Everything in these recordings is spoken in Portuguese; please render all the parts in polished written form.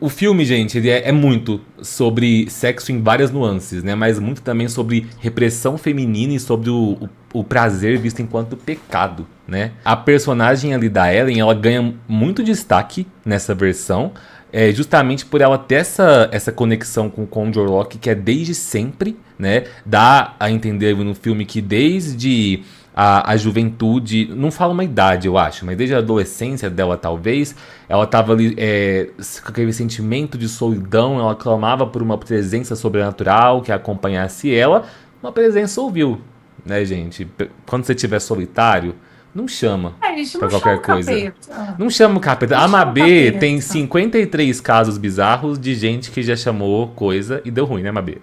O filme, gente, ele é muito sobre sexo em várias nuances, né? Mas muito também sobre repressão feminina e sobre o prazer visto enquanto pecado, né? A personagem ali da Ellen, ela ganha muito destaque nessa versão, justamente por ela ter essa conexão com o Conjure Lock, que é desde sempre, né? Dá a entender no filme que desde a juventude, não fala uma idade, eu acho, mas desde a adolescência dela, talvez, ela tava ali com aquele sentimento de solidão, ela clamava por uma presença sobrenatural que acompanhasse ela, uma presença ouviu, né, gente? Quando você estiver solitário, não chama A gente pra não chama qualquer o coisa. capeta. Não chama o capeta. Não A chama o Mabê tem capeta. 53 casos bizarros de gente que já chamou coisa e deu ruim, né, Mabê?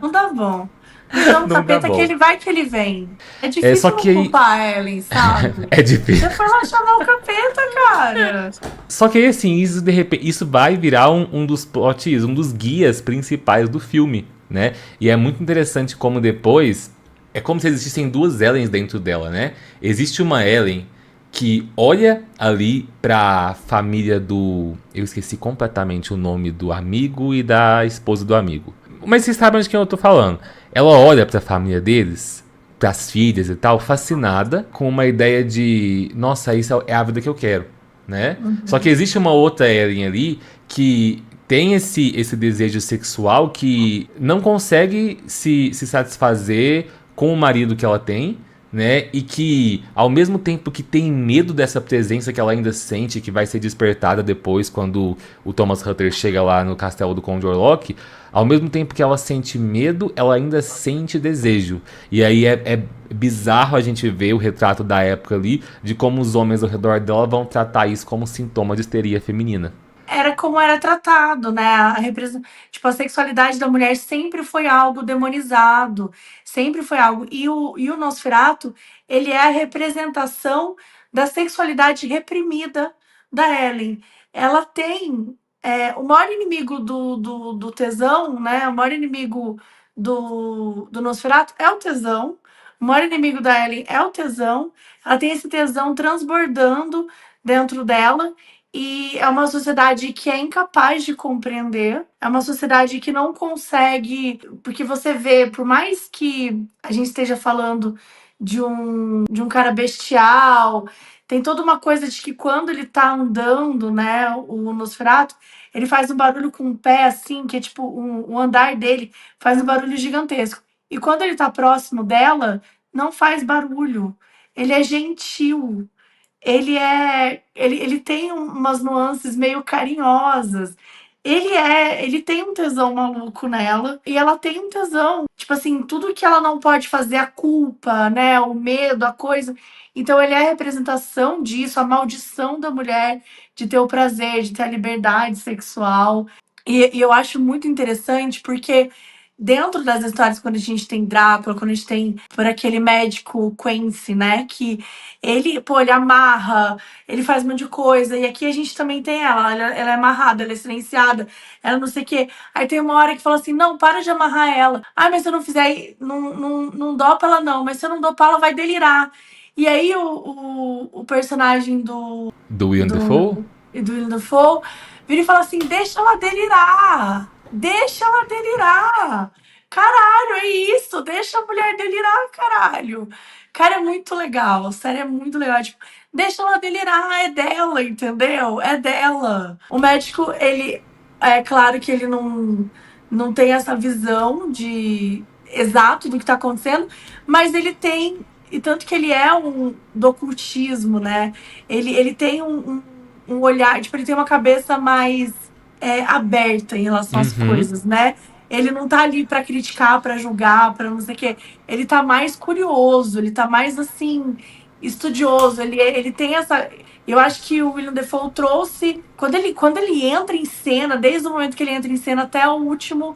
Não dá bom. Não chama o Não dá capeta que bom. ele vai que ele vem. É Só difícil não que aí. culpar a Ellen, sabe? É difícil. Você foi lá chamar o capeta, cara. Só que aí, assim, isso de repente, isso vai virar um dos plots, um dos guias principais do filme, né? E é muito interessante como depois é como se existissem duas Ellens dentro dela, né? Existe uma Ellen que olha ali pra família do, eu esqueci completamente o nome do amigo e da esposa do amigo. Mas vocês sabem de quem eu tô falando. Ela olha pra família deles, pras filhas e tal, fascinada com uma ideia de, nossa, isso é a vida que eu quero, né? Só que Uhum. existe uma outra Ellen ali que tem esse desejo sexual que não consegue se satisfazer com o marido que ela tem, né? E que, ao mesmo tempo que tem medo dessa presença que ela ainda sente, que vai ser despertada depois quando o Thomas Hutter chega lá no castelo do Conjure Lock, ao mesmo tempo que ela sente medo, ela ainda sente desejo. E aí é bizarro a gente ver o retrato da época ali, de como os homens ao redor dela vão tratar isso como sintoma de histeria feminina. Era como era tratado, né? Tipo, a sexualidade da mulher sempre foi algo demonizado, sempre foi algo. E o Nosferatu, ele é a representação da sexualidade reprimida da Ellen. Ela tem o maior inimigo do tesão, né? O maior inimigo do Nosferatu é o tesão. O maior inimigo da Ellen é o tesão. Ela tem esse tesão transbordando dentro dela. E é uma sociedade que é incapaz de compreender, é uma sociedade que não consegue, porque você vê, por mais que a gente esteja falando de um cara bestial, tem toda uma coisa de que quando ele tá andando, né, o Nosferatu, ele faz um barulho com o pé, assim, que é tipo, o andar dele faz um barulho gigantesco. E quando ele tá próximo dela, não faz barulho. Ele é gentil, ele tem umas nuances meio carinhosas. Ele tem um tesão maluco nela e ela tem um tesão, tipo assim, tudo que ela não pode fazer, a culpa, né, o medo, a coisa. Então ele é a representação disso, a maldição da mulher de ter o prazer, de ter a liberdade sexual. E eu acho muito interessante porque dentro das histórias, quando a gente tem Drácula, quando a gente tem por aquele médico Quincy, né? Que ele, pô, ele amarra, ele faz um monte de coisa. E aqui a gente também tem ela é amarrada, ela é silenciada, ela não sei o quê. Aí tem uma hora que fala assim: não, para de amarrar ela. Ah, mas se eu não fizer, não dopa ela, não. Mas se eu não dopar, ela vai delirar. E aí o personagem Do William Dafoe? do Willem Dafoe vira e fala assim: deixa ela delirar. Deixa ela delirar. Caralho, é isso. Deixa a mulher delirar, caralho. Cara, é muito legal. Sério, é muito legal. Tipo, deixa ela delirar, é dela, entendeu? É dela. O médico, ele. É claro que ele não tem essa visão de exato do que tá acontecendo, mas ele tem. E tanto que ele é do ocultismo, né? Ele tem um olhar, tipo, ele tem uma cabeça mais aberta em relação às Uhum. coisas, né? Ele não tá ali para criticar, para julgar, para não sei o quê. Ele tá mais curioso, ele tá mais assim estudioso. Ele tem essa. Eu acho que o William Defoe trouxe quando ele entra em cena, desde o momento que ele entra em cena até o último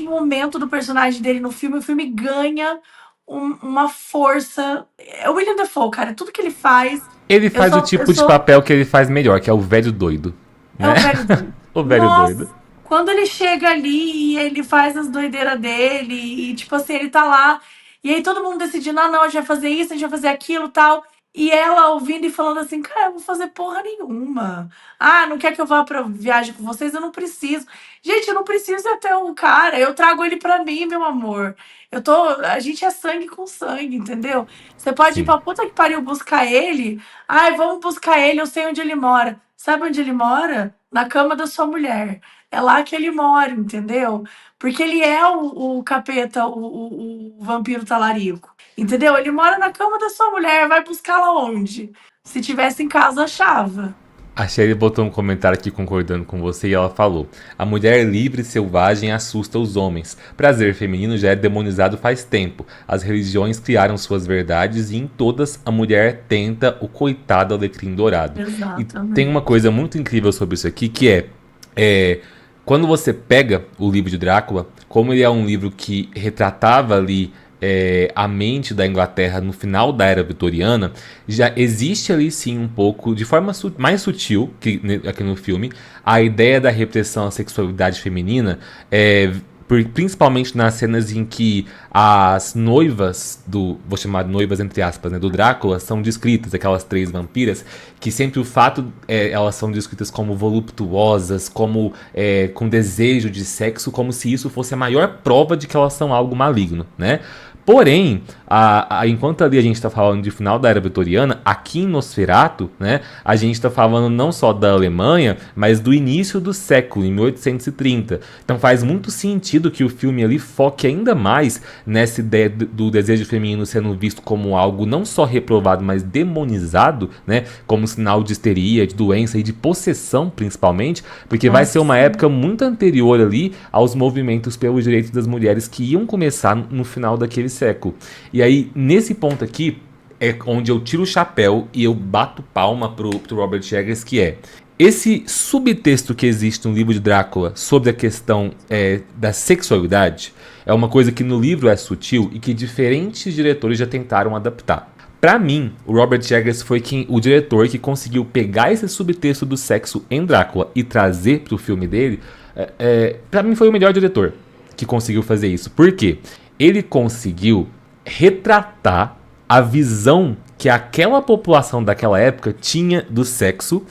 momento do personagem dele no filme, o filme ganha uma força. É o William Defoe, cara. Tudo que ele faz, Ele eu faz o sou, eu tipo de sou papel que ele faz melhor, que é o velho doido, é né? o velho doido. O velho doido. Nossa, quando ele chega ali e ele faz as doideiras dele, e tipo assim, ele tá lá, e aí todo mundo decidindo, ah, não, a gente vai fazer isso, a gente vai fazer aquilo tal. E ela ouvindo e falando assim: "Cara, eu vou fazer porra nenhuma. Ah, não quer que eu vá pra viagem com vocês? Eu não preciso". Gente, eu não preciso ir até o cara, eu trago ele pra mim, meu amor. A gente é sangue com sangue, entendeu? Você pode ir Sim. pra puta que pariu buscar ele. "Ai, vamos buscar ele, eu sei onde ele mora". Sabe onde ele mora? Na cama da sua mulher. É lá que ele mora, entendeu? Porque ele é o capeta, o vampiro talarico. Entendeu? Ele mora na cama da sua mulher, vai buscá-la onde? Se tivesse em casa, achava. A Shelly botou um comentário aqui concordando com você e ela falou: a mulher livre e selvagem assusta os homens. Prazer feminino já é demonizado faz tempo. As religiões criaram suas verdades e em todas a mulher tenta o coitado alecrim dourado. E tem uma Exatamente. coisa muito incrível sobre isso aqui que é quando você pega o livro de Drácula, como ele é um livro que retratava ali a mente da Inglaterra no final da Era Vitoriana, já existe ali sim um pouco, de forma mais sutil que aqui no filme, a ideia da repressão à sexualidade feminina, principalmente nas cenas em que as noivas vou chamar de noivas entre aspas, né, do Drácula, são descritas, aquelas 3 vampiras, que sempre o fato, elas são descritas como voluptuosas, como com desejo de sexo, como se isso fosse a maior prova de que elas são algo maligno, né? Porém, enquanto ali a gente está falando de final da Era Vitoriana, aqui em Nosferatu, né, a gente está falando não só da Alemanha, mas do início do século, em 1830. Então faz muito sentido que o filme ali foque ainda mais nessa ideia do desejo feminino sendo visto como algo não só reprovado, mas demonizado, né, como sinal de histeria, de doença e de possessão, principalmente, porque vai ser Nossa, uma sim. época muito anterior ali aos movimentos pelos direitos das mulheres que iam começar no final daquele século. E aí, nesse ponto aqui, é onde eu tiro o chapéu e eu bato palma pro Robert Eggers, que é esse subtexto que existe no livro de Drácula sobre a questão da sexualidade é uma coisa que no livro é sutil e que diferentes diretores já tentaram adaptar. Pra mim, o Robert Eggers foi o diretor que conseguiu pegar esse subtexto do sexo em Drácula e trazer pro filme dele. Pra mim foi o melhor diretor que conseguiu fazer isso. Por quê? Ele conseguiu retratar a visão que aquela população daquela época tinha do sexo,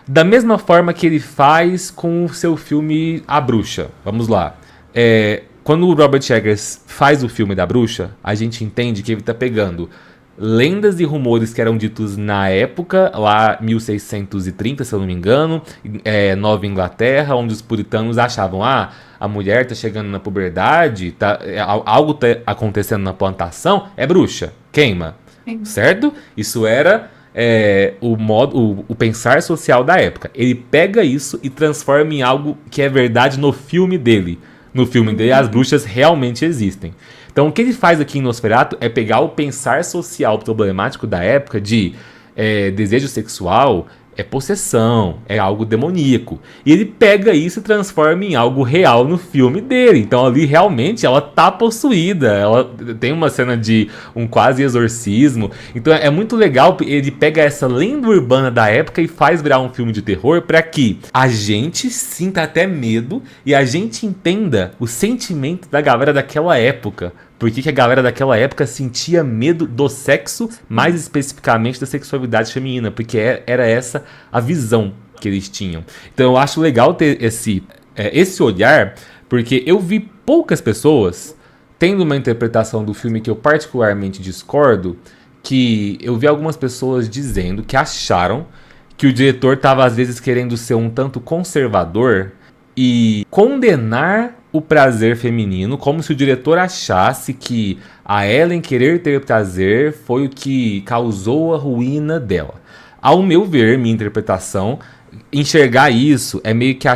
da mesma forma que ele faz com o seu filme A Bruxa. Vamos lá. Quando o Robert Eggers faz o filme da Bruxa, a gente entende que ele está pegando lendas e rumores que eram ditos na época, lá 1630, se eu não me engano, Nova Inglaterra, onde os puritanos achavam, a mulher tá chegando na puberdade, algo tá acontecendo na plantação, é bruxa, queima, Sim. certo? Isso era o pensar social da época. Ele pega isso e transforma em algo que é verdade no filme dele. No filme dele, as bruxas realmente existem. Então, o que ele faz aqui em Nosferatu é pegar o pensar social problemático da época de desejo sexual, possessão, é algo demoníaco. E ele pega isso e transforma em algo real no filme dele. Então, ali, realmente, ela tá possuída. Ela tem uma cena de um quase exorcismo. Então, é muito legal. Ele pega essa lenda urbana da época e faz virar um filme de terror para que a gente sinta até medo e a gente entenda o sentimento da galera daquela época. Por que a galera daquela época sentia medo do sexo, mais especificamente da sexualidade feminina? Porque era essa a visão que eles tinham. Então eu acho legal ter esse olhar, porque eu vi poucas pessoas tendo uma interpretação do filme que eu particularmente discordo, que eu vi algumas pessoas dizendo que acharam que o diretor estava às vezes querendo ser um tanto conservador e condenar o prazer feminino, como se o diretor achasse que a Ellen querer ter prazer foi o que causou a ruína dela. Ao meu ver, minha interpretação, enxergar isso é meio que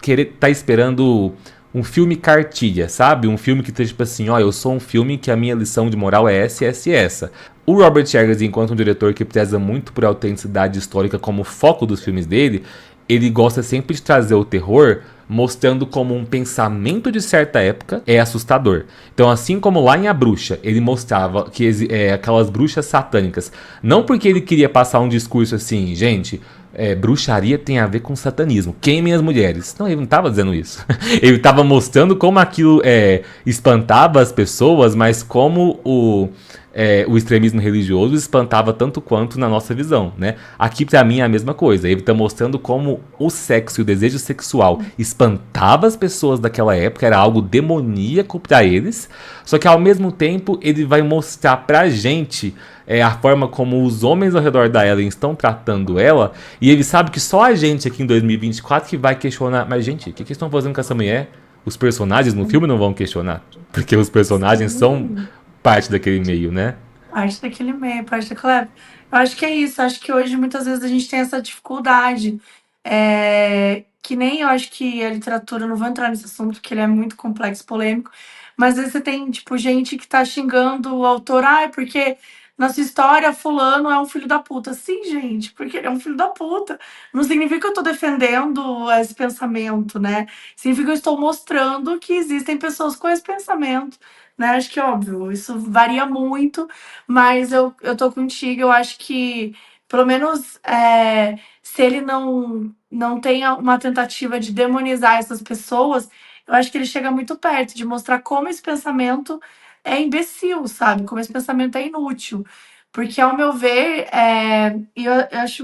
querer tá esperando um filme cartilha, sabe? Um filme que tá tipo assim, ó, eu sou um filme que a minha lição de moral é essa, essa e essa. O Robert Eggers, enquanto um diretor que preza muito por autenticidade histórica como foco dos filmes dele, ele gosta sempre de trazer o terror mostrando como um pensamento de certa época é assustador. Então, assim como lá em A Bruxa, ele mostrava que aquelas bruxas satânicas, não porque ele queria passar um discurso assim, gente, bruxaria tem a ver com satanismo. Queimem as mulheres. Não, ele não estava dizendo isso. Ele estava mostrando como aquilo espantava as pessoas, mas como o extremismo religioso espantava tanto quanto na nossa visão, né? Aqui pra mim é a mesma coisa. Ele tá mostrando como o sexo e o desejo sexual espantava as pessoas daquela época, era algo demoníaco pra eles. Só que ao mesmo tempo ele vai mostrar pra gente a forma como os homens ao redor da Ellen estão tratando ela. E ele sabe que só a gente aqui em 2024 que vai questionar. Mas, gente, o que estão fazendo com essa mulher? Os personagens no filme não vão questionar. Porque os personagens são Sim. parte daquele meio, né? Parte daquele meio, parte daquela época. Eu acho que é isso, acho que hoje muitas vezes a gente tem essa dificuldade. Que nem eu acho que a literatura, não vou entrar nesse assunto porque ele é muito complexo, polêmico, mas às vezes você tem, tipo, gente que tá xingando o autor, ai, porque na sua história fulano é um filho da puta. Sim, gente, porque ele é um filho da puta. Não significa que eu tô defendendo esse pensamento, né? Significa que eu estou mostrando que existem pessoas com esse pensamento, né? Acho que, óbvio, isso varia muito, mas eu tô contigo, eu acho que, pelo menos, se ele não tem uma tentativa de demonizar essas pessoas, eu acho que ele chega muito perto de mostrar como esse pensamento é imbecil, sabe? Como esse pensamento é inútil. Porque, ao meu ver,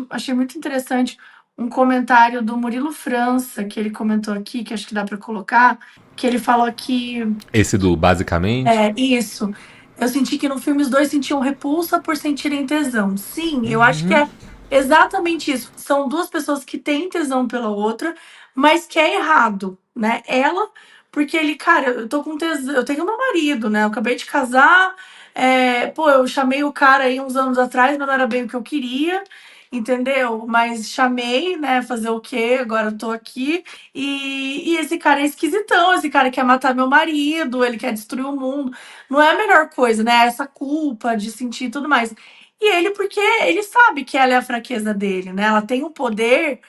achei muito interessante um comentário do Murilo França, que ele comentou aqui, que acho que dá para colocar, que ele falou que Esse do basicamente. isso. Eu senti que no filme os dois sentiam repulsa por sentirem tesão. Sim, eu acho que é exatamente isso. São duas pessoas que têm tesão pela outra, mas que é errado, né? Ela, porque ele, cara, eu tô com tesão, eu tenho meu marido, né? Eu acabei de casar, pô, eu chamei o cara aí uns anos atrás, mas não era bem o que eu queria, entendeu? Mas chamei, né? Fazer o quê? Agora eu tô aqui. E esse cara é esquisitão, esse cara quer matar meu marido, ele quer destruir o mundo. Não é a melhor coisa, né? Essa culpa de sentir e tudo mais. E ele, porque ele sabe que ela é a fraqueza dele, né? Ela tem um poder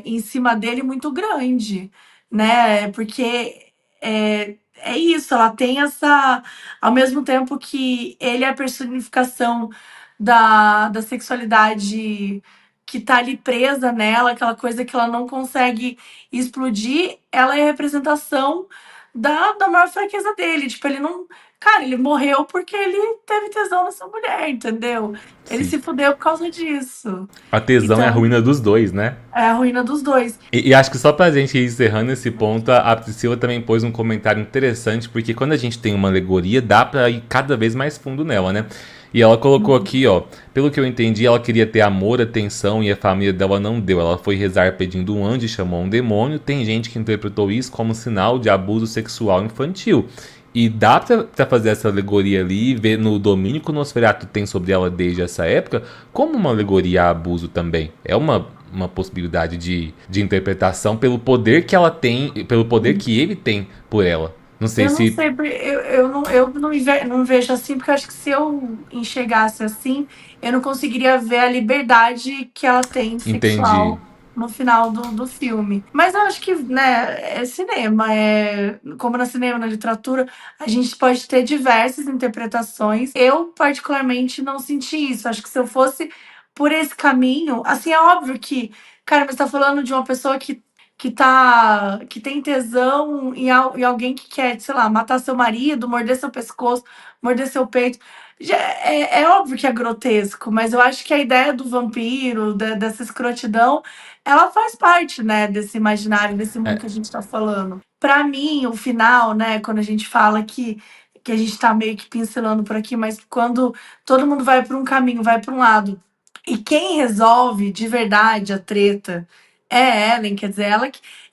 em cima dele muito grande, né? Porque é isso, ela tem essa. Ao mesmo tempo que ele é a personificação da sexualidade que tá ali presa nela, aquela coisa que ela não consegue explodir, ela é a representação da maior fraqueza dele. Tipo, ele não. Cara, ele morreu porque ele teve tesão nessa mulher, entendeu? Ele Sim. se fudeu por causa disso. A tesão é a Então, ruína dos dois, né? é a ruína dos dois. E acho que só pra gente ir encerrando esse ponto, a Priscila também pôs um comentário interessante, porque quando a gente tem uma alegoria, dá pra ir cada vez mais fundo nela, né? E ela colocou aqui, ó, pelo que eu entendi, ela queria ter amor, atenção e a família dela não deu. Ela foi rezar pedindo um anjo e chamou um demônio. Tem gente que interpretou isso como sinal de abuso sexual infantil. E dá pra fazer essa alegoria ali e ver no domínio que o Nosferatu tem sobre ela desde essa época como uma alegoria a abuso também. É uma possibilidade de interpretação pelo poder que ela tem, pelo poder que ele tem por ela. Não sei Eu não se sei, não vejo assim, porque eu acho que se eu enxergasse assim, eu não conseguiria ver a liberdade que ela tem entendi. sexual no final do filme. Mas eu acho que, né, é cinema, como na cinema, na literatura, a gente pode ter diversas interpretações. Eu, particularmente, não senti isso. Acho que se eu fosse por esse caminho, assim, é óbvio que, cara, você tá falando de uma pessoa que tem tesão em alguém que quer, sei lá, matar seu marido, morder seu pescoço, morder seu peito. É óbvio que é grotesco, mas eu acho que a ideia do vampiro, dessa escrotidão, ela faz parte, né, desse imaginário, desse mundo que a gente está falando. Para mim, o final, né, quando a gente fala que a gente está meio que pincelando por aqui, mas quando todo mundo vai para um caminho, vai para um lado, e quem resolve de verdade a treta é Ellen, quer dizer,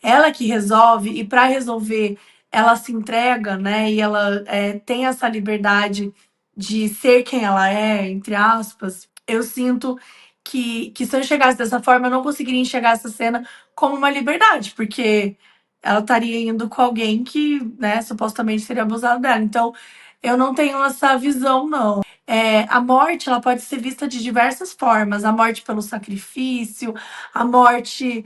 ela que resolve, e para resolver, ela se entrega, né? E ela tem essa liberdade de ser quem ela é, entre aspas. Eu sinto que se eu enxergasse dessa forma, eu não conseguiria enxergar essa cena como uma liberdade, porque ela estaria indo com alguém que, né, supostamente seria abusado dela. Então, eu não tenho essa visão, não. A morte, ela pode ser vista de diversas formas. A morte pelo sacrifício, a morte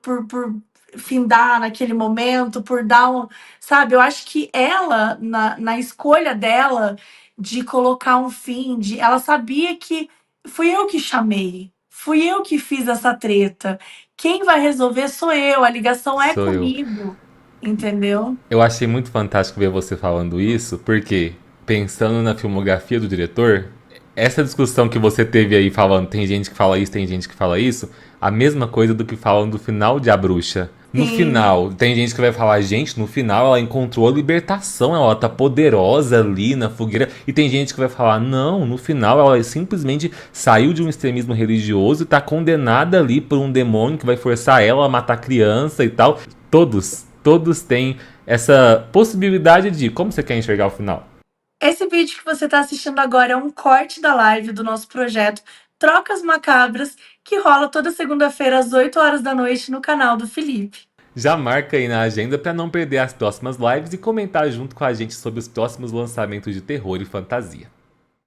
por findar naquele momento, por dar um. Sabe, eu acho que ela, na escolha dela de colocar um fim, ela sabia que fui eu que chamei. Fui eu que fiz essa treta. Quem vai resolver sou eu, a ligação é Sou eu. comigo, entendeu? Eu achei muito fantástico ver você falando isso, porque, pensando na filmografia do diretor, essa discussão que você teve aí falando, tem gente que fala isso, tem gente que fala isso, a mesma coisa do que falam do final de A Bruxa. No Sim. final, tem gente que vai falar, gente, no final ela encontrou a libertação, ela tá poderosa ali na fogueira. E tem gente que vai falar, não, no final ela simplesmente saiu de um extremismo religioso e tá condenada ali por um demônio que vai forçar ela a matar criança e tal. Todos têm essa possibilidade de como você quer enxergar o final. Esse vídeo que você está assistindo agora é um corte da live do nosso projeto Trocas Macabras, que rola toda segunda-feira às 8 horas da noite no canal do Felipe. Já marca aí na agenda para não perder as próximas lives e comentar junto com a gente sobre os próximos lançamentos de terror e fantasia.